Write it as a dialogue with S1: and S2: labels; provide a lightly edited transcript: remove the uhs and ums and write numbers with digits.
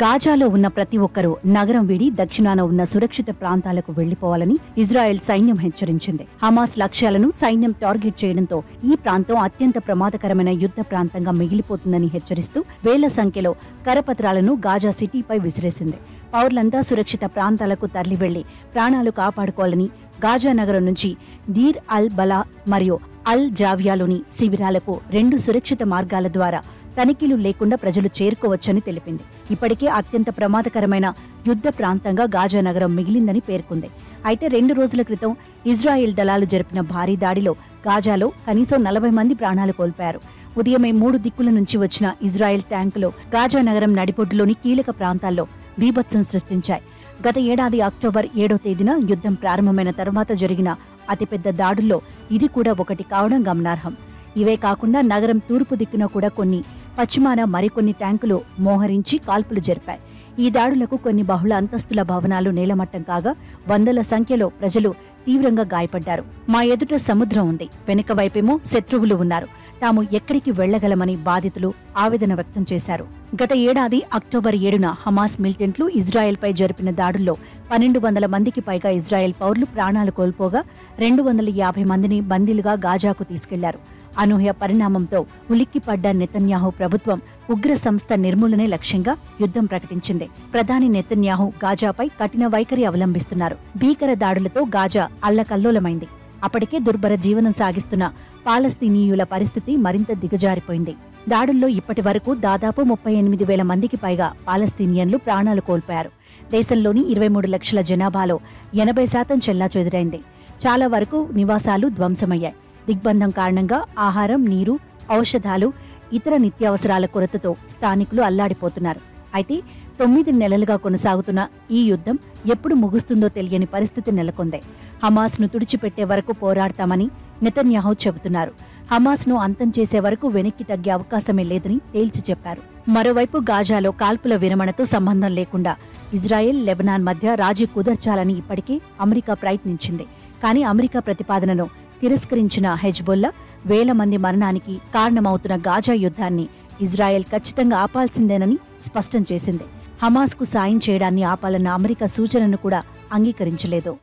S1: గాజాలో ఉన్న ప్రతి ఒక్కరూ నగరం వీడి దక్షిణాన ఉన్న సురక్షిత ప్రాంతాలకు వెళ్లిపోవాలని ఇజ్రాయెల్ సైన్యం హెచ్చరించింది. హమాస్ లక్ష్యాలను సైన్యం టార్గెట్ చేయడంతో ఈ ప్రాంతం అత్యంత ప్రమాదకరమైన యుద్ధ ప్రాంతంగా మిగిలిపోతుందని హెచ్చరిస్తూ వేల సంఖ్యలో కరపత్రాలను గాజా సిటీపై విసిరేసింది. పౌరులంతా సురక్షిత ప్రాంతాలకు తరలి వెళ్లి ప్రాణాలు కాపాడుకోవాలని, గాజా నగరం నుంచి దీర్ అల్ బలా మరియు అల్ జావియాలోని శిబిరాలకు 2 సురక్షిత మార్గాల ద్వారా తనిఖీలు లేకుండా ప్రజలు చేరుకోవచ్చని తెలిపింది. ఇప్పటికే అత్యంత ప్రమాదకరమైన యుద్ధ ప్రాంతంగా గాజా నగరం మిగిలిందని పేర్కొంది. అయితే 2 రోజుల క్రితం ఇజ్రాయెల్ దళాలు జరిపిన భారీ దాడిలో గాజాలో కనీసం 40 మంది ప్రాణాలు కోల్పోయారు. ఉదయమే 3 దిక్కుల నుంచి వచ్చిన ఇజ్రాయెల్ ట్యాంకులు గాజా నగరం నడిబొడ్డులోని కీలక ప్రాంతాల్లో బీభత్సం సృష్టించాయి. గత ఏడాది అక్టోబర్ 7వ తేదీన యుద్ధం ప్రారంభమైన తర్వాత జరిగిన అతిపెద్ద దాడుల్లో ఇది కూడా ఒకటి కావడం గమనార్హం. ఇవే కాకుండా నగరం తూర్పు దిక్కున కూడా కొన్ని, పశ్చిమాన మరికొన్ని ట్యాంకులు మోహరించి కాల్పులు జరిపాయి. ఈ దాడులకు కొన్ని బహుళ అంతస్తుల భవనాలు నేలమట్టం కాగా వందల సంఖ్యలో ప్రజలు తీవ్రంగా గాయపడ్డారు. మా ఎదుట సముద్రం ఉంది, వెనుక వైపేమో శత్రువులు ఉన్నారు, తాము ఎక్కడికి వెళ్లగలమని బాధితులు ఆవేదన వ్యక్తం చేశారు. గత ఏడాది అక్టోబర్ 7న హమాస్ మిలిటెంట్లు ఇజ్రాయెల్పై జరిపిన దాడుల్లో 1200 మందికి పైగా ఇజ్రాయెల్ పౌరులు ప్రాణాలు కోల్పోగా 250 మందిని బందీలుగా గాజాకు తీసుకెళ్లారు. అనూహ్య పరిణామంతో ఉలిక్కిపడ్డ నెతన్యాహు ప్రభుత్వం ఉగ్ర సంస్థ నిర్మూలనే లక్ష్యంగా యుద్ధం ప్రకటించింది. ప్రధాని నెతన్యాహు గాజాపై కఠిన వైఖరి అవలంబిస్తున్నారు. భీకర దాడులతో గాజా అల్లకల్లోలమైంది. అప్పటికే దుర్భర జీవనం సాగిస్తున్న పాలస్తీనీయుల పరిస్థితి మరింత దిగజారిపోయింది. దాడుల్లో ఇప్పటి వరకు దాదాపు 38,000 మందికి పైగా పాలస్తీనియన్లు ప్రాణాలు కోల్పోయారు. దేశంలోని 23 లక్షల జనాభాలో 80% చెల్లాచెదురైంది. చాలా వరకు నివాసాలు ధ్వంసమయ్యాయి. దిగ్బంధం కారణంగా ఆహారం, నీరు, ఔషధాలు, ఇతర నిత్యావసరాల కొరతతో స్థానికులు అల్లాడిపోతున్నారు. అయితే 9 నెలలుగా కొనసాగుతున్న ఈ యుద్ధం ఎప్పుడు ముగుస్తుందో తెలియని పరిస్థితి నెలకొంది. హమాస్ను తుడిచిపెట్టే వరకు పోరాడతామని నెతన్యాహు చెబుతున్నారు. హమాస్ను అంతం చేసే వరకు వెనక్కి తగ్గే అవకాశమే లేదని తేల్చి చెప్పారు. మరోవైపు గాజాలో కాల్పుల విరమణతో సంబంధం లేకుండా ఇజ్రాయెల్, లెబనాన్ మధ్య రాజీ కుదర్చాలని ఇప్పటికే అమెరికా ప్రయత్నించింది. కానీ అమెరికా ప్రతిపాదనను తిరస్కరించిన హెజ్బొల్లా వేల మంది మరణానికి కారణమవుతున్న గాజా యుద్ధాన్ని ఇజ్రాయెల్ ఖచ్చితంగా ఆపాల్సిందేనని స్పష్టం చేసింది. హమాస్కు సాయం చేయడాన్ని ఆపాలన్న అమెరికా సూచనను కూడా అంగీకరించలేదు.